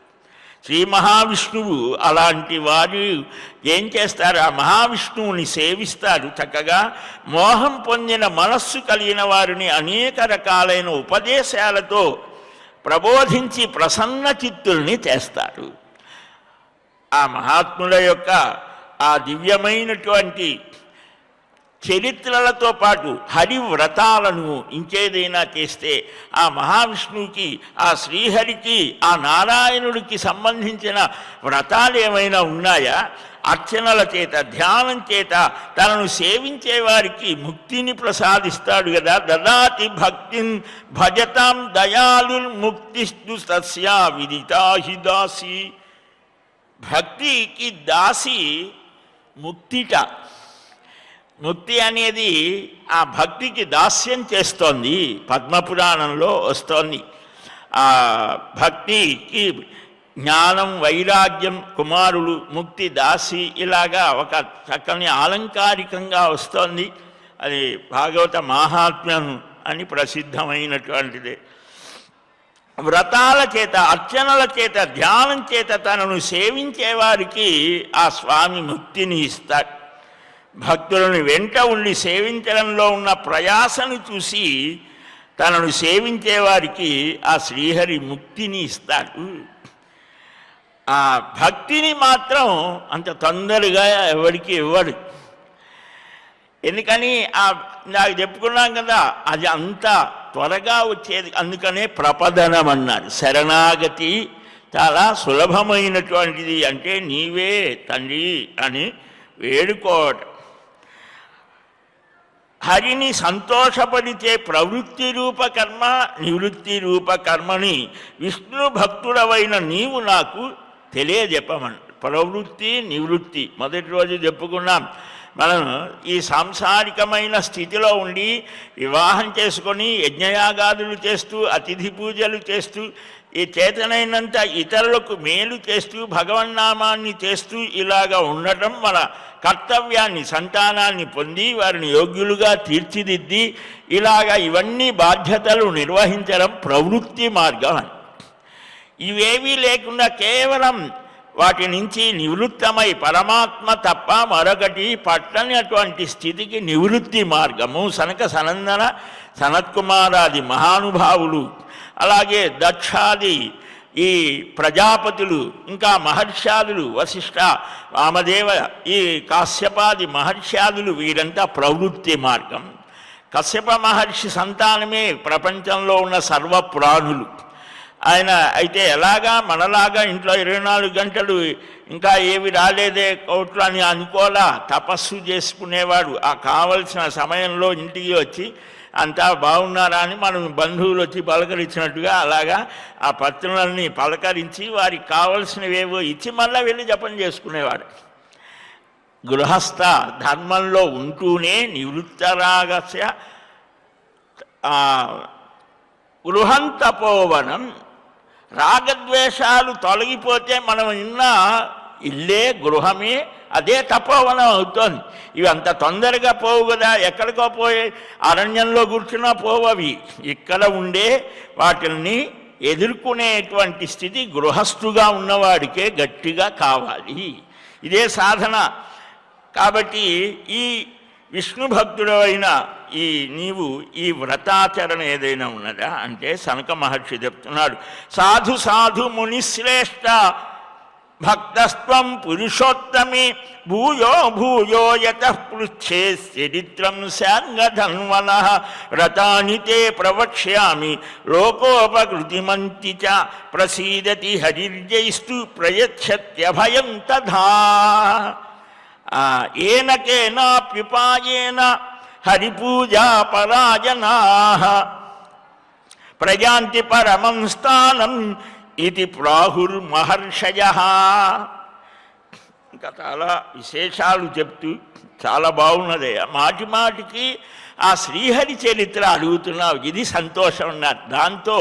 శ్రీ మహావిష్ణువు అలాంటి వారు ఏం చేస్తారు, ఆ మహావిష్ణువుని సేవిస్తారు చక్కగా. మోహం పొందిన మనస్సు కలిగిన వారిని అనేక రకాలైన ఉపదేశాలతో ప్రబోధించి ప్రసన్న చిత్తుల్ని చేస్తారు. ఆ మహాత్ముల యొక్క ఆ దివ్యమైనటువంటి చరిత్రలతో పాటు హరివ్రతాలను ఇంకేదైనా చేస్తే ఆ మహావిష్ణువుకి, ఆ శ్రీహరికి, ఆ నారాయణుడికి సంబంధించిన వ్రతాలు ఏమైనా ఉన్నాయా, అర్చనల చేత ధ్యానం చేత తనను సేవించే వారికి ముక్తిని ప్రసాదిస్తాడు కదా. దదాతి భక్తిం భజతాం దయాళుల్ ముక్తిస్తు తస్యా విదితాహి దాసి. భక్తికి దాసి ముక్తిట. ముక్తి అనేది ఆ భక్తికి దాస్యం చేస్తోంది. పద్మపురాణంలో వస్తోంది. ఆ భక్తికి జ్ఞానం వైరాగ్యం కుమారులు, ముక్తి దాసి, ఇలాగా ఒక చక్కని అలంకారికంగా వస్తోంది. అది భాగవత మహాత్మ్యం అని ప్రసిద్ధమైనటువంటిది. వ్రతాల చేత, అర్చనల చేత, ధ్యానం చేత తనను సేవించేవారికి ఆ స్వామి ముక్తిని ఇస్తాడు. భక్తులను వెంట ఉండి సేవించడంలో ఉన్న ప్రయాసను చూసి తనను సేవించేవారికి ఆ శ్రీహరి ముక్తిని ఇస్తాడు. ఆ భక్తిని మాత్రం అంత తొందరగా ఎవరికి ఇవ్వడు. ఎందుకని నాకు చెప్పుకున్నాం కదా, అది అంత త్వరగా వచ్చేది. అందుకనే ప్రపదనం అన్నారు. శరణాగతి చాలా సులభమైనటువంటిది. అంటే నీవే తండ్రి అని వేడుకోవటం. హరిని సంతోషపరిచే ప్రవృత్తి రూప కర్మ, నివృత్తి రూప కర్మని విష్ణు భక్తుడవైన నీవు నాకు తెలియజెప్పమని. ప్రవృత్తి నివృత్తి మొదటి రోజు చెప్పుకున్నాం. మనం ఈ సాంసారికమైన స్థితిలో ఉండి వివాహం చేసుకొని యజ్ఞయాగాదులు చేస్తూ అతిథి పూజలు చేస్తూ ఈ చేతనైనంత ఇతరులకు మేలు చేస్తూ భగవన్నామాన్ని చేస్తూ ఇలాగా ఉండటం మన కర్తవ్యాన్ని, సంతానాన్ని పొంది వారిని యోగ్యులుగా తీర్చిదిద్ది ఇలాగా ఇవన్నీ బాధ్యతలు నిర్వహించడం ప్రవృత్తి మార్గం అని. ఇవేవీ లేకుండా కేవలం వాటి నుంచి నివృత్తమై పరమాత్మ తప్ప మరొకటి పట్టనటువంటి స్థితికి నివృత్తి మార్గము. సనక సనందన సనత్కుమారాది మహానుభావులు, అలాగే దక్షాది ఈ ప్రజాపతులు, ఇంకా మహర్షాదులు వశిష్ఠ వామదేవ ఈ కాశ్యపాది మహర్షాదులు, వీరంతా ప్రవృత్తి మార్గం. కశ్యప మహర్షి సంతానమే ప్రపంచంలో ఉన్న సర్వ ప్రాణులు. ఆయన అయితే ఎలాగా మనలాగా ఇంట్లో 24 గంటలు ఇంకా ఏవి రాలేదే కోట్లు అని అనుకోలా, తపస్సు చేసుకునేవాడు. ఆ కావలసిన సమయంలో ఇంటికి వచ్చి అంతా బాగున్నారా అని మనం బంధువులు వచ్చి పలకరించినట్టుగా అలాగా ఆ పత్రులని పలకరించి వారికి కావలసినవేవో ఇచ్చి మళ్ళీ వెళ్ళి జపం చేసుకునేవాడు. గృహస్థ ధర్మంలో ఉంటూనే నివృత్తరాగస్య గృహం తపోవనం, రాగద్వేషాలు తొలగిపోతే మనం ఉన్న ఇల్లే గృహమే అదే తపోవనం అవుతోంది. ఇవి అంత తొందరగా పోవు కదా, ఎక్కడికో పోయే అరణ్యంలో కూర్చున్నా పోవవి. ఇక్కడ ఉండే వాటిల్ని ఎదుర్కొనేటువంటి స్థితి గృహస్థుగా ఉన్నవాడికే గట్టిగా కావాలి. ఇదే సాధన. కాబట్టి ఈ విష్ణు భక్తుడైన నీవు ఈ వ్రతాచరణ ఏదైనా ఉన్నదా అంటే సనక మహర్షి చెప్తున్నాడు, సాధు సాధు మునిశ్రేష్ఠ భక్తస్త్వం పురుషోత్తమే భూయో భూయో యతః పృచ్ఛే చరిత్రం శాంగధన్వన వ్రతాని తే ప్రవక్ష్యామి లోకోపకృతిమంతి చ ప్రసీదతి హరిర్జైస్తు ప్రయచ్చత్యభయం తథా. ఏనకేనాప్యుపాయేన హరిపూజా పరాజనాః ప్రయాంతి పరమం స్థానం ఇది ప్రాహుర్మహర్షయః. ఇంకా చాలా విశేషాలు చెప్తూ చాలా బాగున్నది. మాటి మాటికి ఆ శ్రీహరి చరిత్ర అడుగుతున్నావు, ఇది సంతోషం ఉన్నారు. దాంతో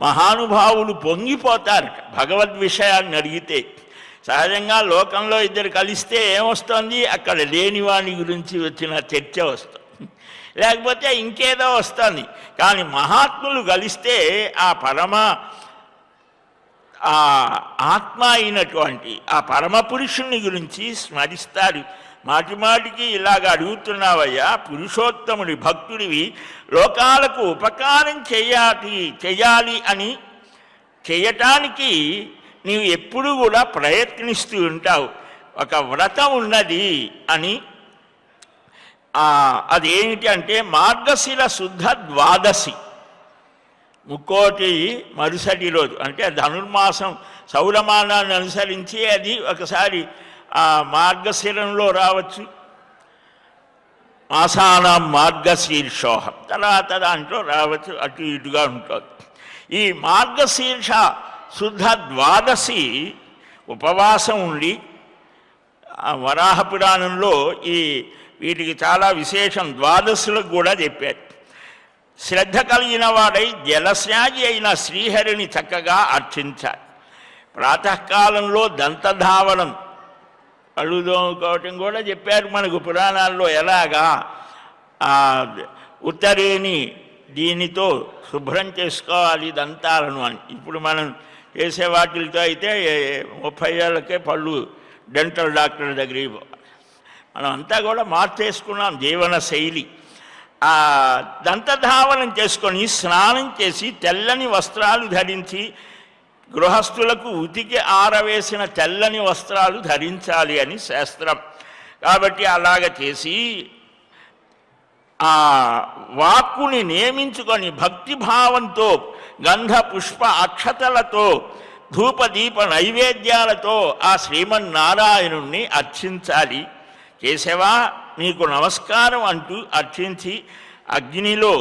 మహానుభావులు పొంగిపోతారు భగవద్ విషయాన్ని అడిగితే. సహజంగా లోకంలో ఇద్దరు కలిస్తే ఏమొస్తుంది, అక్కడ లేని వాని గురించి వచ్చిన చర్చ వస్తుంది, లేకపోతే ఇంకేదో వస్తుంది. కానీ మహాత్ములు కలిస్తే ఆ పరమ ఆత్మ అయినటువంటి ఆ పరమపురుషుని గురించి స్మరిస్తారు. మాటి మాటికి ఇలాగ అడుగుతున్నావయ్యా, పురుషోత్తముడి భక్తుడివి, లోకాలకు ఉపకారం చేయాలి అని చేయటానికి నీవు ఎప్పుడూ కూడా ప్రయత్నిస్తూ ఉంటావు. ఒక వ్రతం ఉన్నది అని, అదేమిటి అంటే మార్గశిర శుద్ధ ద్వాదశి, ముక్కోటి మరుసటి రోజు అంటే ధనుర్మాసం సౌరమానాన్ని అనుసరించి అది ఒకసారి మార్గశిరంలో రావచ్చు, మాసానాం మార్గశీర్షోహం తర్వాత దాంట్లో రావచ్చు, అటు ఇటుగా ఉంటుంది. ఈ మార్గశీర్ష శుద్ధ ద్వాదశి ఉపవాసం ఉండి వరాహ పురాణంలో వీటికి చాలా విశేషం ద్వాదశులకు కూడా చెప్పారు. శ్రద్ధ కలిగిన వాడై జలస్నాగి అయిన శ్రీహరిని చక్కగా అర్చించాలి. ప్రాతకాలంలో దంతధావనం కళ్ళు దోముకోవటం కూడా చెప్పారు మనకు పురాణాల్లో. ఎలాగా ఉత్తరేణి దీనితో శుభ్రం చేసుకోవాలి దంతాలను అని. ఇప్పుడు మనం చేసే వాటితో అయితే 30 ఏళ్ళకే పళ్ళు డెంటల్ డాక్టర్ దగ్గరికి పోవాలి. మనం అంతా కూడా మార్చేసుకున్నాం జీవన శైలి. దంతధావనం చేసుకొని స్నానం చేసి తెల్లని వస్త్రాలు ధరించి, గృహస్థులకు ఉతికి ఆరవేసిన తెల్లని వస్త్రాలు ధరించాలి అని శాస్త్రం. కాబట్టి అలాగ చేసి వాక్కుని నియమించుకొని భక్తిభావంతో గంధ పుష్ప అక్షతలతో ధూపదీప నైవేద్యాలతో ఆ శ్రీమన్నారాయణుణ్ణి అర్చించాలి. కేశవా నీకు నమస్కారం అంటూ అర్చించి అగ్నిలో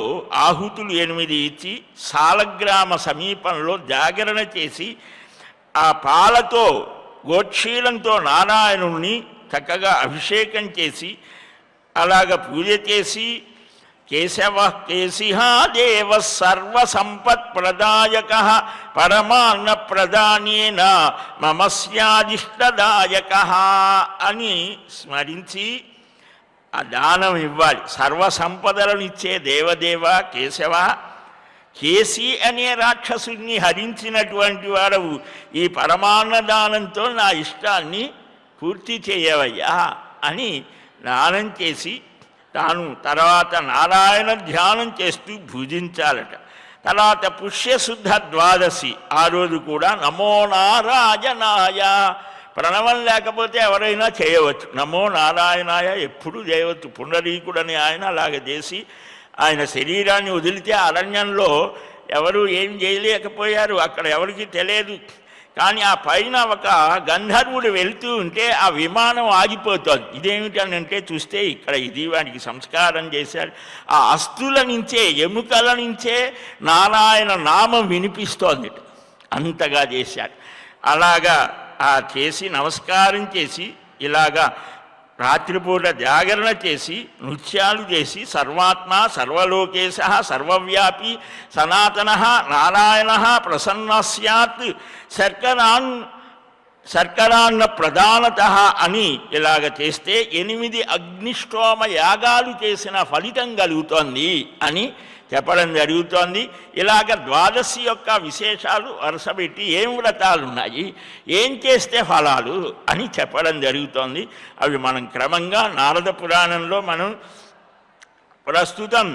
ఆహుతులు 8 ఇచ్చి సాలగ్రామ సమీపంలో జాగరణ చేసి ఆ పాలతో గోక్షీలంతో నారాయణుణ్ణి చక్కగా అభిషేకం చేసి అలాగ పూజ చేసి కేశవ కేశిహా దేవ సర్వసంపత్ప్రదాయక పరమాన్న ప్రదానేన మమస్యాదిష్టదాయక అని స్మరించి ఆ దానం ఇవ్వాలి. సర్వసంపదలను ఇచ్చే దేవదేవ కేశవ, కేసి అనే రాక్షసుని హరించినటువంటి వాడవు, ఈ పరమాన్నదానంతో నా ఇష్టాన్ని పూర్తి చేయవయ్యా అని దానం చేసి తాను తర్వాత నారాయణ ధ్యానం చేస్తూ భుజించాలట. తర్వాత పుష్యశుద్ధ ద్వాదశి ఆ రోజు కూడా నమో నారాయణాయ, ప్రణవం లేకపోతే ఎవరైనా చేయవచ్చు, నమో నారాయణాయ ఎప్పుడు చేయవచ్చు. పుండరీకుడని ఆయన అలాగ చేసి ఆయన శరీరాన్ని వదిలితే అరణ్యంలో ఎవరు ఏం చేయలేకపోయారు, అక్కడ ఎవరికి తెలియదు. కానీ ఆ పైన ఒక గంధర్వుడు వెళ్తూ ఉంటే ఆ విమానం ఆగిపోతుంది. ఇదేమిటనంటే చూస్తే ఇక్కడ ఇది వాడికి సంస్కారం చేశారు. ఆ అస్థుల నుంచే ఎముకల నుంచే నారాయణ నామం వినిపిస్తోంది, అంతగా చేశారు. అలాగా చేసి నమస్కారం చేసి ఇలాగా రాత్రిపూట జాగరణ చేసి నృత్యాలు చేసి సర్వాత్మ సర్వలోకేశ సర్వవ్యాపి సనాతన నారాయణ ప్రసన్న స్యాత్ శర్కరాన్న ప్రధానత అని ఇలాగ చేస్తే 8 అగ్నిష్టోమ యాగాలు చేసిన ఫలితం కలుగుతోంది అని చెప్పడం జరుగుతోంది. ఇలాగ ద్వాదశి యొక్క విశేషాలు వరుసపెట్టి ఏం వ్రతాలు ఉన్నాయి, ఏం చేస్తే ఫలాలు అని చెప్పడం జరుగుతోంది. అవి మనం క్రమంగా నారద పురాణంలో మనం ప్రస్తుతం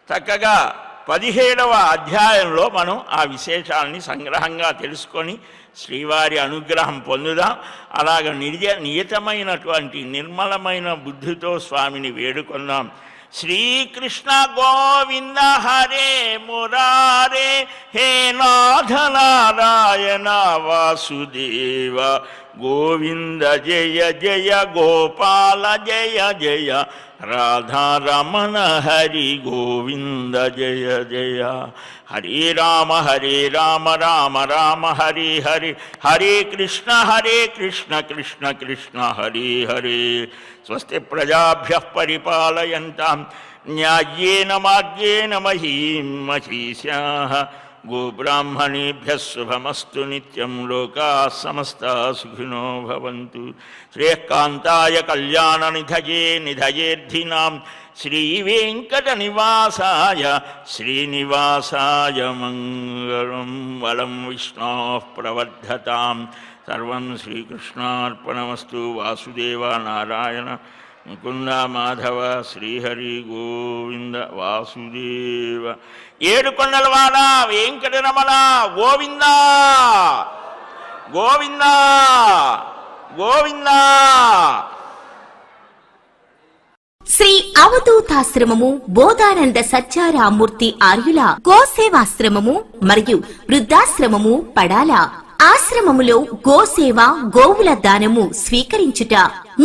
చక్కగా 17వ అధ్యాయంలో మనం ఆ విశేషాలని సంగ్రహంగా తెలుసుకొని శ్రీవారి అనుగ్రహం పొందుదాం. అలాగ నియతమైనటువంటి నిర్మలమైన బుద్ధితో స్వామిని వేడుకుందాం. శ్రీకృష్ణ గోవింద హరే మురారే హే నాథ నారాయణ వాసుదేవ గోవింద జయ జయ గోపాల జయ జయ రాధారమణ హరి గోవింద జయ జయ. హరే రామ రామ రామ హరే హరే హరే కృష్ణ కృష్ణ కృష్ణ హరే హరే. స్వస్తి ప్రజాభ్యః పరిపాలయంతాం న్యాయేన మార్గేణ మహీం మహీశాః. గోబ్రాహ్మణేభ్యः శుభమస్తు నిత్యం. లోకాः సమస్తాः సుఖినో భవంతు. శ్రేయఃకాంతాయ కళ్యాణనిధయే నిధయేర్థినాం శ్రీవేంకటనివాసాయ శ్రీనివాసాయ మంగళం. వలం విష్ణోః ప్రవర్ధతాం. సర్వం శ్రీకృష్ణార్పణమస్తు. వాసుదేవ నారాయణ ముకుంద మాధవ శ్రీహరి గోవింద వాసుదేవ. ఏడుకొండలవాడ వెంకటరమణ గోవింద గోవింద గోవింద. శ్రీ అవధూతాశ్రమము బోధానంద సత్యారామూర్తి ఆర్యుల గోసేవాశ్రమము మరియు వృద్ధాశ్రమము పడాల. ఆశ్రమములో గోసేవ గోవుల దానము స్వీకరించుట,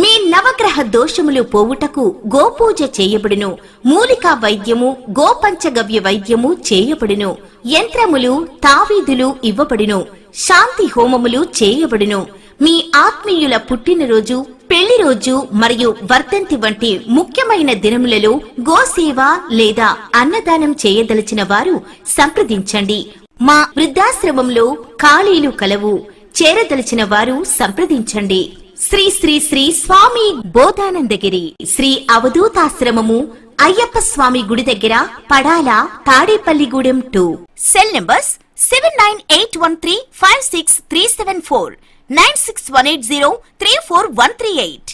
మీ నవగ్రహ దోషములు పోవుటకు గోపూజ చేయబడును. మూలికా వైద్యము గోపంచగవ్య వైద్యము చేయబడును. యంత్రములు తావీదులు ఇవ్వబడును. శాంతి హోమములు చేయబడును. మీ ఆత్మీయుల పుట్టినరోజు, పెళ్లి రోజు మరియు వర్ధంతి వంటి ముఖ్యమైన దినములలో గోసేవ లేదా అన్నదానం చేయదలిచిన వారు సంప్రదించండి. మా వృద్ధాశ్రమంలో ఖాళీలు కలవు. చేరదలిచిన వారు సంప్రదించండి. శ్రీ శ్రీ శ్రీ స్వామి బోధానందగిరి శ్రీ అవధూతాశ్రమము అయ్యప్ప స్వామి గుడి దగ్గర పడాల, తాడేపల్లిగూడెం 2. Cell numbers 7981356374, 96180341138.